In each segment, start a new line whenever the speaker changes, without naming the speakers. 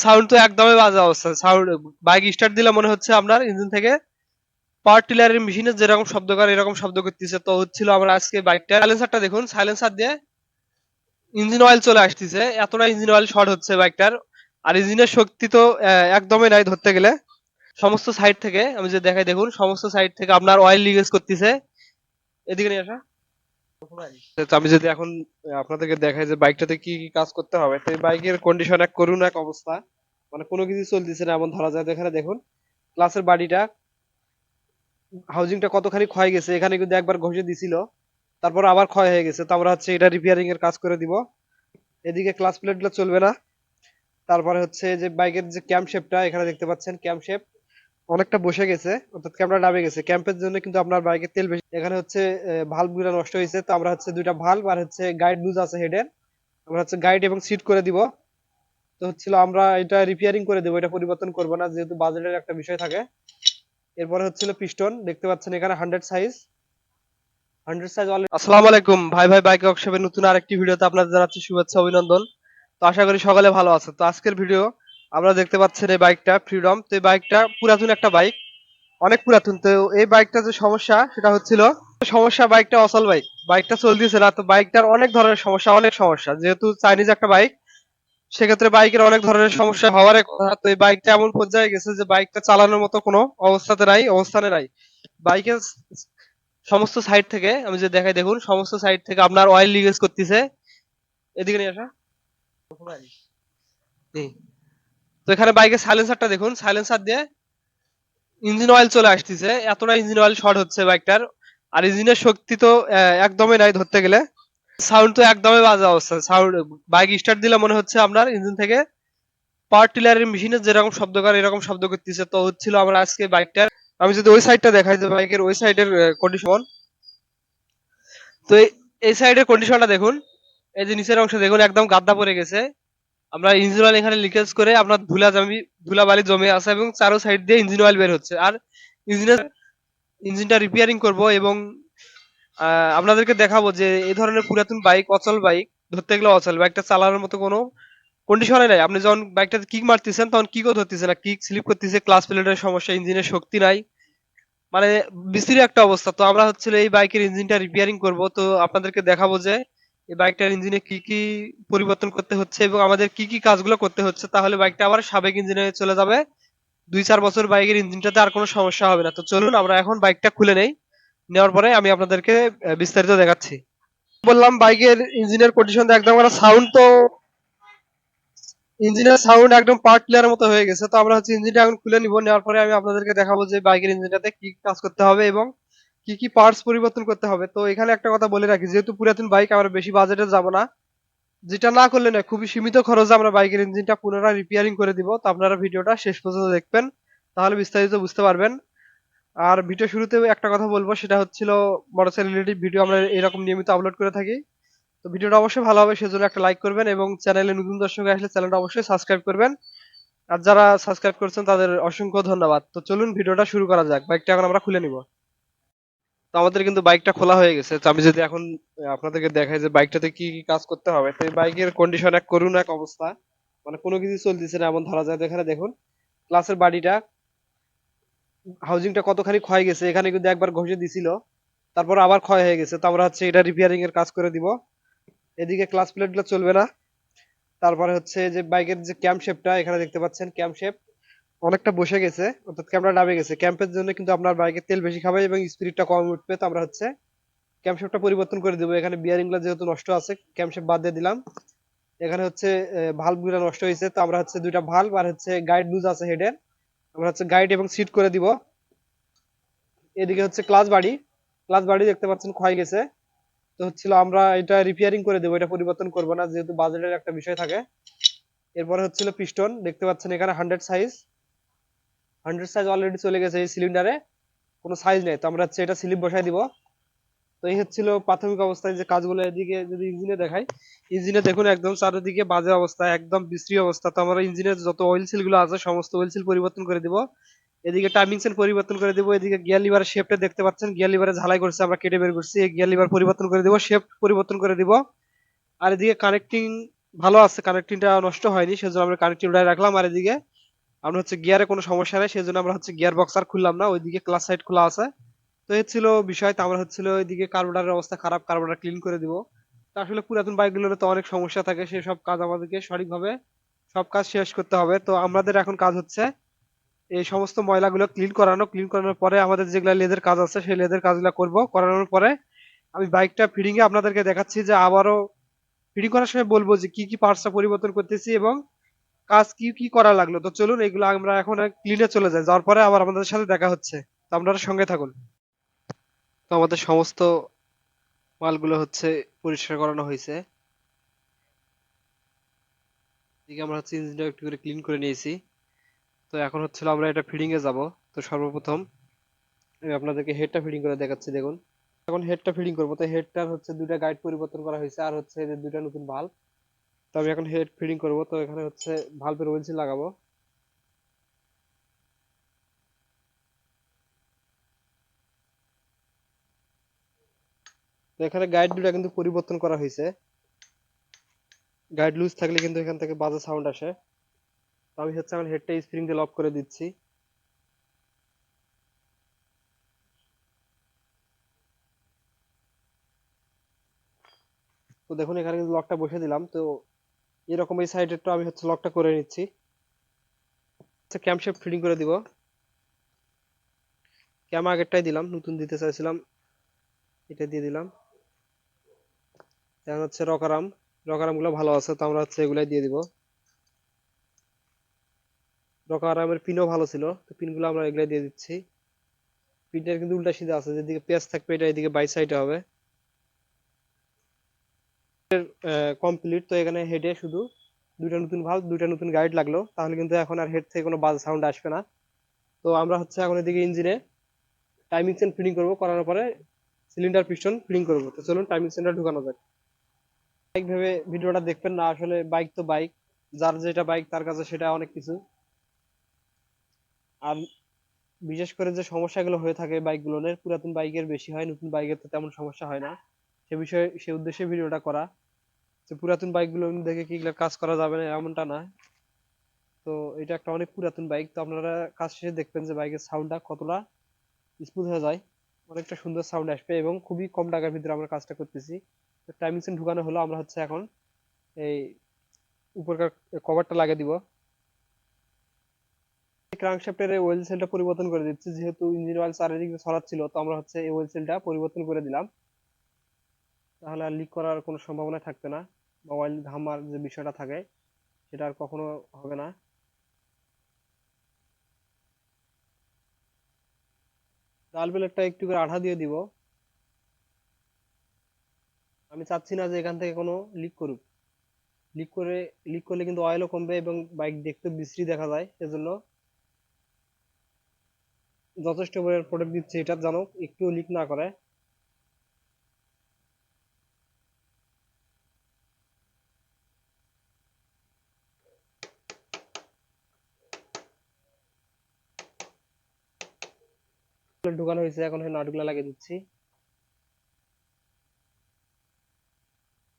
Sound তো একদমই বাজে অবস্থা। সাউন্ড বাইক স্টার্ট দিলে মনে হচ্ছে আপনার ইঞ্জিন থেকে পাওয়ার টিলারের মেশিনে যেরকম শব্দ করে এরকম শব্দ করতেছে। তো হচ্ছিল আমরা আজকে বাইকটা সাইলেন্সারটা দেখুন, সাইলেন্সার দিয়ে ইঞ্জিন অয়েল চলে আসতেছে, এতটা ইঞ্জিন অয়েল শর্ট হচ্ছে বাইকটার। আর ইঞ্জিনের শক্তি তো একদমই নাই ধরতে গেলে। সমস্ত সাইড থেকে আমি যে দেখাই দেখুন, সমস্ত সাইড থেকে আপনার অয়েল লিকেজ করতেছে। এদিকে নিয়ে আসা। তো আমি যদি এখন আপনাদেরকে দেখাই যে বাইকটাতে কি কি কাজ করতে হবে, তো এই বাইকের কন্ডিশন এক করুন এক অবস্থা, মানে কোনো কিছু চলতেছে না এমন ধরা যায়। তো এখানে দেখুন ক্লাসের বাড়িটা, হাউজিংটা কতখানি ক্ষয় গেছে, এখানে কিন্তু একবার ঘষে দিছিল, তারপর আবার ক্ষয় হয়ে গেছে। তো আমরা হচ্ছে এটা রিপেয়ারিং এর কাজ করে দিব। এদিকে ক্লাস প্লেট গুলো চলবে না। তারপরে হচ্ছে যে বাইকের যে ক্যাম শেপটা এখানে দেখতে পাচ্ছেন, ক্যাম শেপ অনেকটা বসে গেছে, অর্থাৎ ক্যামটা ডাবে গেছে। ক্যাম্পের জন্য কিন্তু আপনার বাইকের তেল বেশি। এখানে হচ্ছে ভাল্ব গুলো নষ্ট হয়েছে, তো আমরা হচ্ছে দুইটা ভাল্ব আর হচ্ছে গাইড লুজ আছে হেডের, আমরা হচ্ছে গাইড এবং সিট করে দিব। তো হচ্ছিল আমরা এটা রিপেয়ারিং করে দেবো, এটা পরিবর্তন করবো না, যেহেতু বাজেটের একটা বিষয় থাকে। এরপরে হচ্ছিল পিস্টন, দেখতে পাচ্ছেন এখানে 100 সাইজ, 100 সাইজ অলরেডি। আসসালামু আলাইকুম ভাই বাইক ওয়ার্কশপের নতুন আরেকটি ভিডিওতে আপনাদের জানাচ্ছি শুভেচ্ছা অভিনন্দন। তো আশা করি সকালে ভালো আছে। তো আজকের ভিডিও আমরা দেখতে পাচ্ছেন এই বাইকটা ফ্রিডম। তো এই বাইকটা পুরাতন একটা বাইক, অনেক পুরাতন। তো এই বাইকটা যে সমস্যা সেটা হচ্ছিল, সমস্যা বাইকটা অচল বাইক, বাইকটা চলতেছে না। তো বাইকটার অনেক ধরনের সমস্যা, অনেক সমস্যা, যেহেতু চাইনিজ একটা বাইক, সেক্ষেত্রে বাইকের অনেক ধরনের সমস্যা হওয়ার কথা। তো এই বাইকটা এমন পর্যায়ে গেছে যে বাইকটা চালানোর মতো কোনো অবস্থানে নাই। বাইকের সমস্ত সাইড থেকে আমি যে দেখাই দেখুন, সমস্ত সাইড থেকে আপনার অয়েল লিকেজ করতেছে। এদিকে নিয়ে আসা। জি। তো এখানে বাইকের সাইলেন্সারটা দেখুন, সাইলেন্সার দিয়ে ইঞ্জিন অয়েল চলে আসতেছে, এতটা ইঞ্জিন অয়েল শর্ট হচ্ছে বাইকটার। আর ইঞ্জিনের শক্তি তো একদমই নাই ধরতে গেলে। সাউন্ড তো একদমই বাজে অবস্থা। সাউন্ড বাইক স্টার্ট দিলে মনে হচ্ছে আপনার ইঞ্জিন থেকে পাওয়ার টিলারের মেশিনে যেরকম শব্দ করে এরকম শব্দ করতেছে। তো হচ্ছিল আমরা আজকে বাইকটার, আমি যদি ওই সাইডটা দেখাই যে বাইকের ওই সাইডের কন্ডিশন, তো এই সাইডের কন্ডিশনটা দেখুন। এই যে নিচের অংশ দেখুন, একদম গাদ্দা পড়ে গেছে। আমরা ইঞ্জিন অয়েল এখানে লিকেজ করে আপনার ধুলাবালি জমে আছে এবং চারো সাইড দিয়ে ইঞ্জিন অয়েল বের হচ্ছে। আর ইঞ্জিনের ইঞ্জিনটা রিপেয়ারিং করব এবং আপনাদেরকে দেখাবো যে এই ধরনের পুরাতন বাইক, অচল বাইক, ধরতে গেলে অচল বাইকটা চালানোর মতো কোনো কন্ডিশনে নাই। আপনি যখন বাইকটাতে কিক মারতেছেন তখন কিকও ধরতেছে না, কিক স্লিপ করতেছে, ক্লাস প্লেটের সমস্যা, ইঞ্জিনের শক্তি নাই, মানে বিশ্রী একটা অবস্থা। তো আমরা হচ্ছিল এই বাইকের ইঞ্জিনটা রিপেয়ারিং করব। তো আপনাদেরকে দেখাবো যে এই বাইকটার ইঞ্জিনে কি কি পরিবর্তন করতে হচ্ছে এবং আমাদের কি কি কাজগুলো করতে হচ্ছে, তাহলে বাইকটা আবার সাবেক ইঞ্জিনে চলে যাবে। 2-4 বছর বাইকের ইঞ্জিনটাতে আর কোনো সমস্যা হবে না। তো চলুন আমরা এখন বাইকটা খুলে নেই, নেওয়ার পরে আমি আপনাদেরকে বিস্তারিত দেখাচ্ছি। বললাম বাইকের ইঞ্জিনের কন্ডিশন একদম, সাউন্ড তো ইঞ্জিনের সাউন্ড একদম পার্ট ক্লিয়ার মতো হয়ে গেছে। তো আমরা হচ্ছে ইঞ্জিনটা এখন খুলে নিব, নেওয়ার পরে আমি আপনাদেরকে দেখাবো যে বাইকের ইঞ্জিনটাতে কি কাজ করতে হবে এবং কি কি পার্টস পরিবর্তন করতে হবে। তো এখানে একটা কথা বলে রাখি, যেহেতু পুরাতন বাইক, আমরা বেশি বাজেটে যাব না, যেটা না করলে না, খুবই সীমিত খরচে আমরা বাইকের ইঞ্জিনটা পুনরায় রিপেয়ারিং করে দিব। তো আপনারা ভিডিওটা শেষ পর্যন্ত দেখবেন, তাহলে বিস্তারিত বুঝতে পারবেন। আর ভিডিও শুরুতে একটা কথা বলবো, সেটা হচ্ছিল মোটরসাইকেল রিলেটেড ভিডিও আমরা এরকম নিয়মিত আপলোড করে থাকি। তো ভিডিওটা অবশ্যই ভালো হবে, সেজন্য একটা লাইক করবেন এবং চ্যানেলে নতুন দর্শক আসলে চ্যানেলটা অবশ্যই সাবস্ক্রাইব করবেন। আর যারা সাবস্ক্রাইব করছেন তাদের অসংখ্য ধন্যবাদ। তো চলুন ভিডিওটা শুরু করা যাক। বাইকটা এখন আমরা খুলে নিব। তো আমাদের কিন্তু বাইকটা খোলা হয়ে গেছে। তো আমি যদি এখন আপনাদেরকে দেখাই যে বাইকটাতে কি কি কাজ করতে হবে, তো এই বাইকের কন্ডিশন এক করুন এক অবস্থা, মানে কোনো কিছু চলতেছে না এমন ধরা যায়। তো এখানে দেখুন ক্লাসের বাড়িটা, হাউজিংটা কতখানি ক্ষয় গেছে, এখানে কিন্তু একবার ঘষে দিছিল, তারপর আবার ক্ষয় হয়ে গেছে। তো আমরা হচ্ছে এটা রিপেয়ারিং এর কাজ করে দিব। এদিকে ক্লাস প্লেট গুলো চলবে না। তারপরে হচ্ছে যে বাইকের যে ক্যাম শেপটা এখানে দেখতে পাচ্ছেন, ক্যাম শেপ অনেকটা বসে গেছে, অর্থাৎ ক্যামটা ডাবে গেছে। ক্যাম্পের জন্য কিন্তু আপনার বাইকের তেল বেশি খাবে এবং স্পিডটা কম উঠবে। তো আমরা হচ্ছে ক্যাম শেপটা পরিবর্তন করে দেবো। এখানে বিয়ারিং গুলো যেহেতু নষ্ট আছে, ক্যাম শেপ বাদ দিয়ে দিলাম। এখানে হচ্ছে ভাল্ব গুলো নষ্ট হয়েছে, তো আমরা হচ্ছে দুইটা ভাল্ব আর হচ্ছে গাইড লুজ আছে হেডের, আমরা হচ্ছে গাইড এবং সিট করে দিব। এদিকে হচ্ছে ক্লাস বাড়ি দেখতে পাচ্ছেন ক্ষয় গেছে। তো হচ্ছিল আমরা এটা রিপেয়ারিং করে দেবো, এটা পরিবর্তন করবো না, যেহেতু বাজেটের একটা বিষয় থাকে। এরপরে হচ্ছিল পিস্টন, দেখতে পাচ্ছেন এখানে 100 সাইজ অলরেডি চলে গেছে এই সিলিন্ডারে, কোনো সাইজ নেই। তো আমরা হচ্ছে এটা স্লিপ বসাই দিব। তো এই হচ্ছিল প্রাথমিক অবস্থায় যে কাজগুলো। এদিকে যদি ইঞ্জিনে দেখাই, ইঞ্জিনে দেখুন একদম চারিদিকে বাজে অবস্থা, একদম বিশ্রী অবস্থা। তো আমরা ইঞ্জিনের যত অয়েল সিল গুলো আছে সমস্ত অয়েল সিল পরিবর্তন করে দিব। এদিকে টাইমিং সেল পরিবর্তন করে দিব। এদিকে গিয়ার লিভারের শেপটা দেখতে পাচ্ছেন, গিয়ার লিভারে ঝালাই করছে, আমরা কেটে বের করছি, এই গিয়ার লিভার পরিবর্তন করে দিব, শেপ পরিবর্তন করে দিব। আর এদিকে কানেক্টিং ভালো আছে, কানেক্টিংটা নষ্ট হয়নি, সেজন্য আমরা কানেক্টিং উঠায় রাখলাম। আর এদিকে আমরা হচ্ছে গিয়ারে কোনো সমস্যা নেই, সেজন্য আমরা হচ্ছে গিয়ার বক্স আর খুললাম না, ওইদিকে ক্লাস সাইড খোলা আছে। তো এই ছিল বিষয়। তো আমরা হচ্ছিল ওইদিকে কার্বোরেটরের অবস্থা খারাপ, কার্বোরেটর ক্লিন করে দিব। তো আসলে পুরাতন বাইকগুলোর তো অনেক সমস্যা থাকে, সেই সব কাজ আমাদেরকে সঠিকভাবে সব কাজ শেষ করতে হবে। তো আমাদের এখন কাজ হচ্ছে এই সমস্ত ময়লাগুলো ক্লিন করানো। ক্লিন করানোর পরে আমাদের যেগুলা লেদের কাজ আছে সেই লেদের কাজগুলো করব। করানোর পরে আমি বাইকটা ফিটিং এ আপনাদেরকে দেখাচ্ছি, যে আবারও ফিটিং করার সময় বলবো যে কি কি পার্টসটা পরিবর্তন করতেছি এবং কাজ কি কি করা লাগলো। তো চলুন এগুলো আমরা এখন ক্লিনে চলে যাই, যাওয়ার পরে আবার আমাদের সাথে দেখা হচ্ছে। তো আপনারা সঙ্গে থাকুন। তো আমাদের সমস্ত মালগুলো হচ্ছে পরিষ্কার করানো হয়েছে। এদিকে আমরা হচ্ছে ইঞ্জিনটা একটু করে ক্লিন করে নিয়েছি। তো এখন হচ্ছিল আমরা এটা ফিটিং এ যাব। তো সর্বপ্রথম আমি আপনাদেরকে হেডটা ফিটিং করে দেখাচ্ছি, দেখুন। এখন হেডটা ফিটিং করবো। তো হেডটার হচ্ছে দুইটা গাইড পরিবর্তন করা হয়েছে, আর হচ্ছে এই যে দুইটা নতুন ভাল্ব। তো আমি এখন হেড ফিটিং করব। তো এখানে হচ্ছে ভালভের ওয়েল সিল লাগাবো। তো এখানে গাইড দুটা কিন্তু পরিবর্তন করা হয়েছে। গাইড লুজ থাকলে কিন্তু এখান থেকে বাজে সাউন্ড আসে। তো আমি হচ্ছে আমার হেডটা স্প্রিং দিয়ে লক করে দিচ্ছি। তো দেখুন এখানে কিন্তু লকটা বসে দিলাম। তো এরকম এই সাইডেরটা আমি হচ্ছে লকটা করে নিচ্ছি। আচ্ছা, ক্যামশেফট ফিটিং করে দিব। ক্যাম আগেরটাই দিলাম, নতুন দিতে চাইছিলাম, এটা দিয়ে দিলাম। এখন হচ্ছে রকারাম, রকারাম গুলো ভালো আছে, তো আমরা হচ্ছে এগুলাই দিয়ে দিব। রকারামের পিনও ভালো ছিল, তো পিনগুলো আমরা এগুলাই দিয়ে দিচ্ছি। পিনটা কিন্তু উল্টা সিধা আছে, যেদিকে পেঁয়াজ থাকবে এটা এদিকে বাই সাইডে হবে। কমপ্লিট। তো এখানে হেডে শুধু দুইটা নতুন ভাল্ব, দুইটা নতুন গাইড লাগলো, তাহলে কিন্তু এখন আর হেড থেকে কোনো বাজে সাউন্ড আসবে না। তো আমরা হচ্ছে এখন এদিকে ইঞ্জিনে টাইমিং চেন ফিটিং করবো, করানোর পরে সিলিন্ডার পিস্টন ফিটিং করবো। তো চলুন টাইমিং চেনটা ঢুকানো যাক। বাইক ভেবে ভিডিওটা দেখবেন না, আসলে বাইক তো বাইক, যার যেটা বাইক তার কাছে সেটা অনেক কিছু। আর বিশেষ করে যে সমস্যাগুলো হয়ে থাকে বাইকগুলোর, পুরাতন বাইকের বেশি হয়, নতুন বাইকের তো তেমন সমস্যা হয় না। সে বিষয়ে সে উদ্দেশ্যে ভিডিওটা করা, যে পুরাতন বাইকগুলো দেখে কি এগুলা কাজ করা যাবে না এমনটা না। তো এটা একটা অনেক পুরাতন বাইক, তো আপনারা কাজ শেষে দেখবেন যে বাইকের সাউন্ডটা কতটা স্মুথ হয়ে যায়, অনেকটা সুন্দর সাউন্ড আসবে এবং খুবই কম টাকার ভিতরে আমরা কাজটা করতেছি। তো টাইমিং চেন ঢুকানো হলো, আমরা হচ্ছে এখন এই উপরকার কভারটা লাগিয়ে দিব। ক্রাঙ্কশ্যাফটের এই ওয়েল সেলটা পরিবর্তন করে দিচ্ছি, যেহেতু ইঞ্জিন অয়েল চারিদিকে ছড়াচ্ছিল, তো আমরা হচ্ছে এই ওয়েল সেলটা পরিবর্তন করে দিলাম। তাহলে আর লিক করার কোনো সম্ভাবনা থাকবে না, বা অয়েল ঘামার যে বিষয়টা থাকে সেটা আর কখনো হবে না। ডাল একটা একটু করে আঠা দিয়ে দিব। আমি চাচ্ছি না যে এখান থেকে কোনো লিক করুক। লিক করে লিক করলে কিন্তু অয়েলও কমবে এবং বাইক দেখতে বিশ্রী দেখা যায়, এজন্য যথেষ্ট পরিমাণ প্রোটেক্ট দিচ্ছে এটা, যেন একটু লিক না করে। ঢুকানো হয়েছে, এখন নাটগুলা লাগিয়ে দিচ্ছি।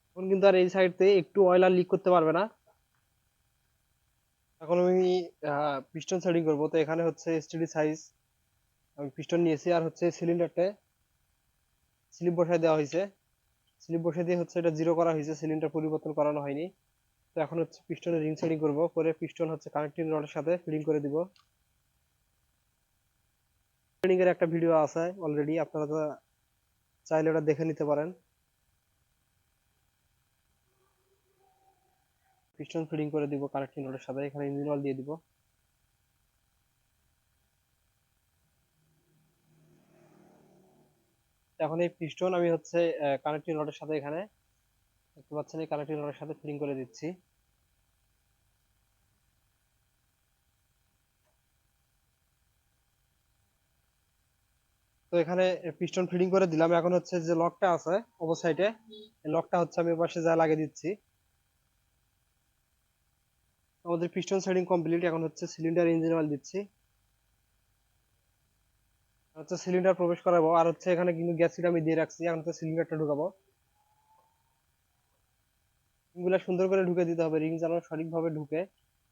এখন কিন্তু আর এই সাইড থেকে একটু অয়েল আর লিক করতে পারবে না। এখন আমি পিস্টন সেটিং করবো। তো এখানে হচ্ছে এসটিডি সাইজ আমি পিস্টন নিয়েছি, আর হচ্ছে সিলিন্ডারটা স্লিপ বসায় দেওয়া হয়েছে। স্লিপ বসায় দিয়ে হচ্ছে এটা জিরো করা হয়েছে, সিলিন্ডার পরিবর্তন করানো হয়নি। তো এখন হচ্ছে পিস্টনের রিং সেটিং করবো, করে পিস্টন হচ্ছে কানেক্টিং রডের সাথে ফিটিং করে দিব। ট্রেনিং এর একটা ভিডিও আছে অলরেডি, আপনারা তো চাইলে ওটা দেখে নিতে পারেন। পিস্টন ফিটিং করে দিব কানেক্টিং রডের সাথে, এখানে ইঞ্জিন অয়েল দিয়ে দিব। এখন এই পিস্টন আমি হচ্ছে কানেক্টিং রডের সাথে, এখানে দেখতে পাচ্ছেন এই কানেক্টিং রডের সাথে ফিটিং করে দিচ্ছি। তো এখানে পিস্টন ফিটিং করে দিলাম। এখন হচ্ছে যে লকটা আছে অপর সাইডে, এই লকটা হচ্ছে আমি পাশে যা লাগিয়ে দিচ্ছি। আমাদের পিস্টন সেটিং কমপ্লিট। এখন হচ্ছে সিলিন্ডার ইঞ্জিন অয়েল দিচ্ছি, হচ্ছে সিলিন্ডার প্রবেশ করাবো। আর হচ্ছে এখানে কিন্তু গ্যাস সিট আমি দিয়ে রাখছি, এখন হচ্ছে সিলিন্ডারটা ঢুকাবো। রিংগুলো সুন্দর করে ঢুকে দিতে হবে, রিং যেন সঠিকভাবে ঢুকে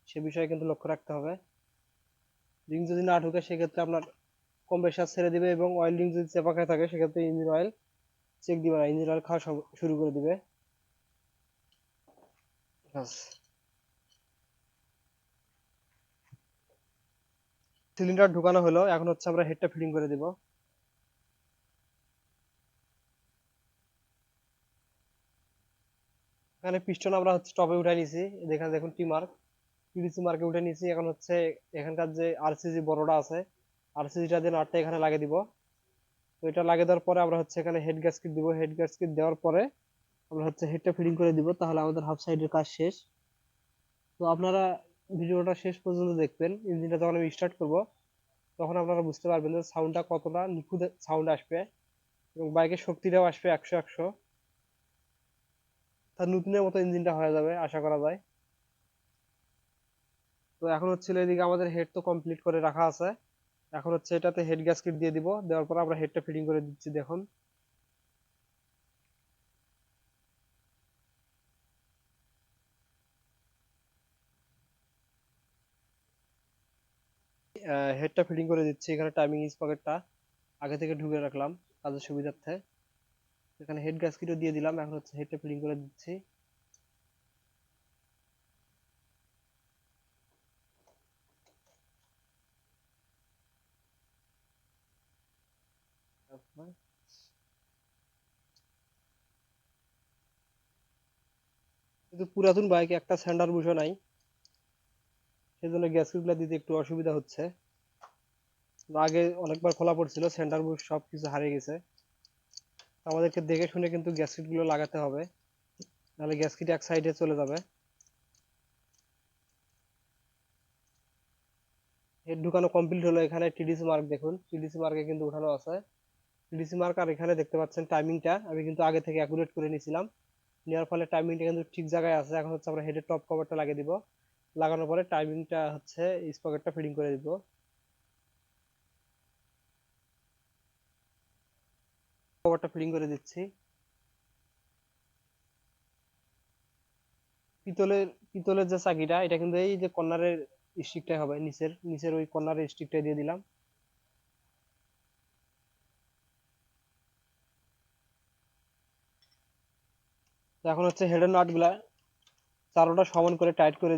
সে বিষয়ে কিন্তু লক্ষ্য রাখতে হবে। রিং যদি না ঢুকে সেক্ষেত্রে আপনার কম্প্রেসার ছেড়ে দিবে, এবং অয়েল রিং যদি চেপা খায় থাকে সেক্ষেত্রে ইঞ্জিন অয়েল চেক দিবে না, ইঞ্জিন অয়েল খাওয়া শুরু করে দিবে। সিলিন্ডার ঢুকানো হলো, এখন হচ্ছে আমরা হেডটা ফিটিং করে দিব। এখানে পিস্টন আমরা হচ্ছে টপে উঠে নিয়েছি, এখানে দেখুন টি মার্ক, টিডিসি মার্কে উঠে নিয়েছি। এখন হচ্ছে এখানকার যে আরসিজি বড়টা আছে, আরসিজিটা দিয়ে নাটটা এখানে লাগিয়ে দিব। তো এটা লাগিয়ে দেওয়ার পরে আমরা হচ্ছে এখানে হেড গ্যাসকেট দিব, হেড গ্যাসকেট দেওয়ার পরে আমরা হচ্ছে হেডটা ফিটিং করে দিব, তাহলে আমাদের হাফ সাইডের কাজ শেষ। তো আপনারা ভিডিওটা শেষ পর্যন্ত দেখবেন, ইঞ্জিনটা যখন আমি স্টার্ট করব তখন আপনারা বুঝতে পারবেন যে সাউন্ডটা কতটা নিখুঁত সাউন্ড আসবে, এবং বাইকের শক্তিটাও আসবে 100-100, তার নতুনের মতো ইঞ্জিনটা হয়ে যাবে আশা করা যায়। তো এখন হচ্ছে এদিকে আমাদের হেড তো কমপ্লিট করে রাখা আছে, এখন হচ্ছে এটাতে হেড গ্যাসকেট দিয়ে দিব, দেওয়ার পর আমরা হেডটা ফিটিং করে দিচ্ছি। দেখুন হেডটা ফিটিং করে দিচ্ছি। এখানে টাইমিং স্পকেটটা আগে থেকে ঢুকে রাখলাম কাজের সুবিধার্থে, এখানে হেড গ্যাসকেটও দিয়ে দিলাম। এখন হচ্ছে হেডটা ফিটিং করে দিচ্ছি। কিন্তু পুরাতন বাইকে একটা স্যান্ডার বুশও নাই, সেজন্য গ্যাসকেট গুলা দিতে একটু অসুবিধা হচ্ছে। আগে অনেকবার খোলা পড়ছিল, সেন্টার বুশ সব কিছু হারিয়ে গেছে। আমাদেরকে দেখে শুনে কিন্তু গ্যাসকেট গুলো লাগাতে হবে, নাহলে গ্যাসকেট এক সাইডে চলে যাবে। হেড ঢুকানো কমপ্লিট হলো, এখানে টিডিসি মার্ক দেখুন, টিডিসি মার্কে কিন্তু উঠানো আছে টিডিসি মার্ক। আর এখানে দেখতে পাচ্ছেন টাইমিংটা আমি কিন্তু আগে থেকে অ্যাকুরেট করে নিয়েছিলাম, নেওয়ার ফলে টাইমিংটা কিন্তু ঠিক জায়গায় আছে। এখন হচ্ছে আমরা হেডের টপ কভারটা লাগিয়ে দিব, লাগানোর পরে টাইমিংটা হচ্ছে স্পকেটটা ফিটিং করে দিব। কভারটা ফিটিং করে দিচ্ছি। পিতলের পিতলের যে চাকিটা, এটা কিন্তু এই যে কর্নারের স্টিকটাই হবে, নিচের নিচের ওই কর্নারের স্টিকটাই দিয়ে দিলাম। তো এখন হচ্ছে হেডের নাট গুলা চারোটা সমান করে টাইট করে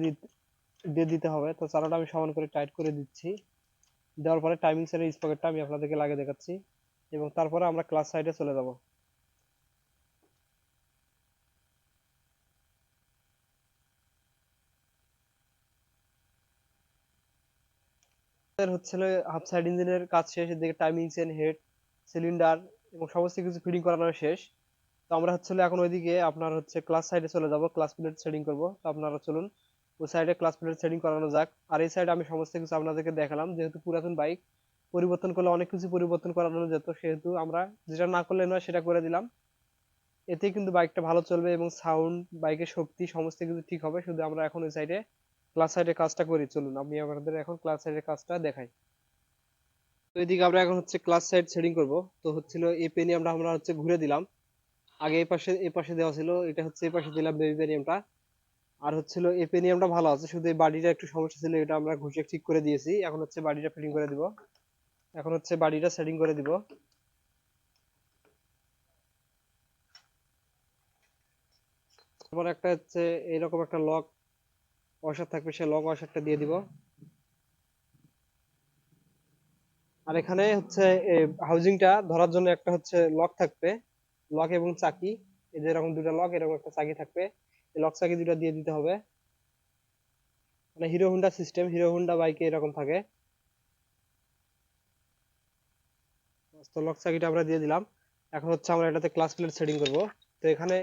দিয়ে দিতে হবে। তো চারোটা আমি সমান করে টাইট করে দিচ্ছি, দেওয়ার পরে টাইমিং সেটের স্পকেটটা আমি আপনাদেরকে লাগিয়ে দেখাচ্ছি, এবং তারপরে আমরা ক্লাস সাইডে চলে যাব। হচ্ছে হাফ সাইড ইঞ্জিনের কাজ শেষ, এদিকে টাইমিং চেন, হেড, সিলিন্ডার এবং সমস্ত কিছু ফিটিং করানো শেষ। তো আমরা হচ্ছে এখন ওইদিকে আপনার হচ্ছে ক্লাস সাইডে চলে যাব, ক্লাস প্লেট সেটিং করব। তো আপনারা চলুন ওই সাইডে ক্লাস প্লেট সেটিং করানো যাক। আর এই সাইডে আমি সমস্ত কিছু আপনাদেরকে দেখালাম, যেহেতু পুরাতন বাইক পরিবর্তন করলে অনেক কিছু পরিবর্তন করানো যেত, সেহেতু আমরা যেটা না করলে নয় সেটা করে দিলাম। এতে কিন্তু বাইকটা ভালো চলবে, এবং সাউন্ড, বাইকের শক্তি সমস্ত কিছু ঠিক হবে। শুধু আমরা এখন ওই সাইডে ক্লাস সাইডের কাজটা করি, চলুন আমি আপনাদের এখন ক্লাস সাইডের কাজটা দেখাই। তো এদিকে আমরা এখন হচ্ছে ক্লাস সাইড সেটিং করব। তো হচ্ছিল এই পেনিয়ামটা আমরা হচ্ছে ঘুরে দিলাম, আগে এই পাশে দেওয়া ছিল, এটা হচ্ছে এই পাশে দিলাম বেবি পেনিয়ামটা। আর হচ্ছিল এই পেনিয়ামটা ভালো আছে, শুধু এই বাডিটা একটু সমস্যা ছিল, এটা আমরা ঘষে ঠিক করে দিয়েছি। এখন হচ্ছে বাডিটা ফিটিং করে দিব, এখন হচ্ছে বাডিটা সেটিং করে দিব। তারপর একটা হচ্ছে এরকম একটা লক ওয়াশার থাকবে, সেই লক ওয়াশারটা দিয়ে দিব। আর এখানে হচ্ছে হাউজিংটা ধরার জন্য একটা হচ্ছে লক থাকবে, লক এবং চাকি, এই যে এরকম দুটো লক, এরকম একটা চাকি থাকবে, এই লক চাকি দুটো দিয়ে দিতে হবে। মানে hero Honda system, hero Honda বাইকে এরকম থাকে। তো লক চাকিটা আমরা দিয়ে দিলাম। এখন হচ্ছে আমরা এটাতে ক্লাস প্লেট সেটিং করব। তো এখানে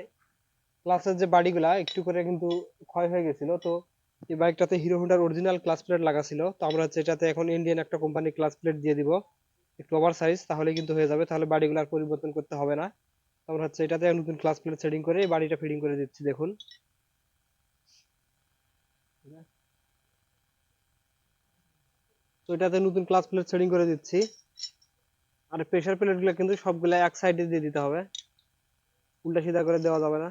ক্লাসের যে বাড়িগুলা একটু করে কিন্তু ক্ষয় হয়ে গেছিল, তো এই বাইকটাতে হিরো হোন্ডার অরিজিনাল ক্লাস প্লেট লাগা ছিল। তো আমরা হচ্ছে এটাতে এখন ইন্ডিয়ান একটা কোম্পানি ক্লাস প্লেট দিয়ে দিব, একটু ওভার সাইজ, তাহলে কিন্তু হয়ে যাবে, তাহলে বাড়িগুলো আর পরিবর্তন করতে হবে না। তো আমরা হচ্ছে এটাতে নতুন ক্লাস প্লেট সেটিং করে এই বাড়িটা ফিটিং করে দিচ্ছি, দেখুন। তো এটাতে নতুন ক্লাস প্লেট সেটিং করে দিচ্ছি। আর প্রেসার প্লেট গুলো কিন্তু সবগুলা এক সাইডে দিয়ে দিতে হবে, উল্টা সিধা করে দেওয়া যাবে না।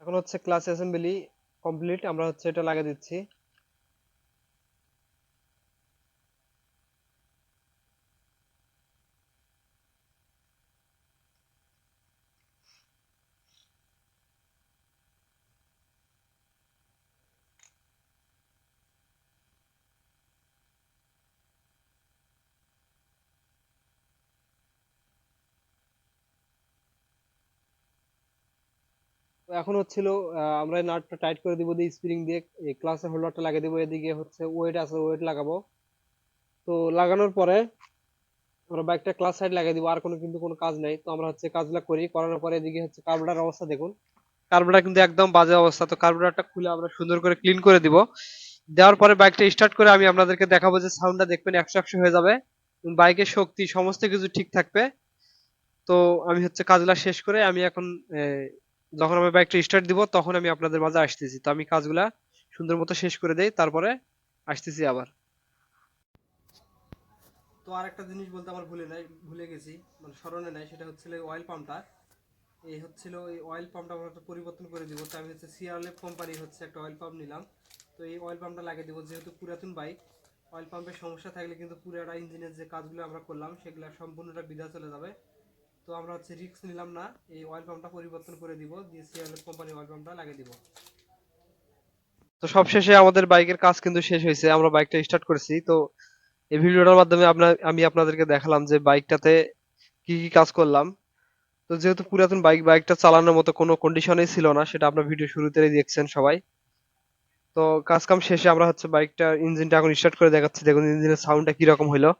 এখন হচ্ছে ক্লাস অ্যাসেম্বলি কমপ্লিট, আমরা হচ্ছে এটা লাগিয়ে দিচ্ছি। তো এখন হচ্ছিল আমরা এই নাটটা টাইট করে দিব দিয়ে স্প্রিং দিয়ে এই ক্লাসের হোল্ডারটা লাগিয়ে দিব। এদিকে হচ্ছে ওয়েট আছে, ওয়েট লাগাবো। তো লাগানোর পরে আমরা বাইকটা ক্লাস সাইড লাগিয়ে দিব, আর কোনো কিন্তু কোনো কাজ নাই। তো আমরা হচ্ছে কাজগুলো করি, করানোর পরে এদিকে হচ্ছে কার্বোরেটর অবস্থা দেখুন। কার্বোরেটর কিন্তু একদম বাজে অবস্থা। তো কার্বোরেটরটা খুলে আমরা সুন্দর করে ক্লিন করে দিব। দেওয়ার পরে বাইকটা স্টার্ট করে আমি আপনাদেরকে দেখাবো যে সাউন্ডটা দেখবেন 100 হয়ে যাবে, বাইকের শক্তি সমস্ত কিছু ঠিক থাকবে। তো আমি হচ্ছে কাজগুলা শেষ করে আমি এখন যখন আমি বাইকটা স্টার্ট দিব তখন আমি আপনাদের মাঝে আসতেছি। তো আমি কাজগুলা সুন্দর মতো শেষ করে দেই, তারপরে আসতেছি আবার। তো আরেকটা জিনিস বলতে আমার ভুলে গেছি, মানে স্মরণে নাই, সেটা হচ্ছে অয়েল পাম্পটা। এই হচ্ছিল এই অয়েল পাম্পটা আমরা পরিবর্তন করে দিব। তো আমি হচ্ছে সিআরএফ কোম্পানির হচ্ছে একটা অয়েল পাম্প নিলাম। তো এই অয়েল পাম্পটা লাগিয়ে দিব, যেহেতু পুরাতন বাইক, অয়েল পাম্পের সমস্যা থাকলে কিন্তু পুরোটা ইঞ্জিনের যে কাজগুলো আমরা করলাম সেগুলো সম্পূর্ণটা বিধা চলে যাবে। তো আমরা হচ্ছে রিস্ক নিলাম না, এই অয়েল পাম্পটা পরিবর্তন করে দিব, দিয়ে সিআরএফ কোম্পানির অয়েল পাম্পটা লাগিয়ে দিব। তো সবশেষে আমাদের বাইকের কাজ কিন্তু শেষ হয়েছে, আমরা বাইকটা স্টার্ট করেছি। তো এই ভিডিওটার মাধ্যমে আমি আপনাদেরকে দেখালাম যে বাইকটাতে কি কি কাজ করলাম। তো যেহেতু পুরাতন বাইক, বাইকটা চালানোর মতো কোনো কন্ডিশনেই ছিল না, সেটা আপনার ভিডিও শুরুতেই দেখছেন সবাই। তো কাজ কাম শেষে আমরা হচ্ছে বাইকটা ইঞ্জিনটা এখন স্টার্ট করে দেখাচ্ছি, দেখুন ইঞ্জিনের সাউন্ডটা কিরকম হইলো।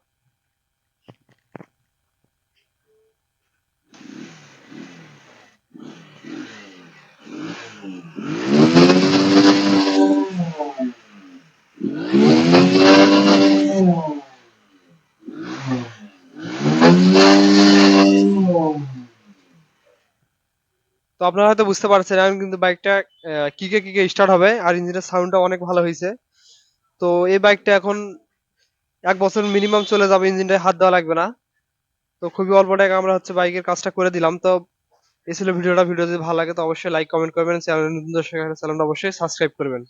তো আপনারা হয়তো বুঝতে পারছেন এখন কিন্তু বাইকটা কিকে কিকে স্টার্ট হবে, আর ইঞ্জিনের সাউন্ডটা অনেক ভালো হয়েছে। তো এই বাইকটা এখন 1 বছর মিনিমাম চলে যাবে, ইঞ্জিনটা হাত দেওয়া লাগবে না। তো খুবই অল্প টাকা আমরা হচ্ছে বাইকের কাজটা করে দিলাম। তো এই ছিল ভিডিওটা। ভিডিও যদি ভালো লাগে তো অবশ্যই লাইক কমেন্ট করবেন, চ্যানেল নতুন দর্শক চ্যানেলটা অবশ্যই সাবস্ক্রাইব করবেন।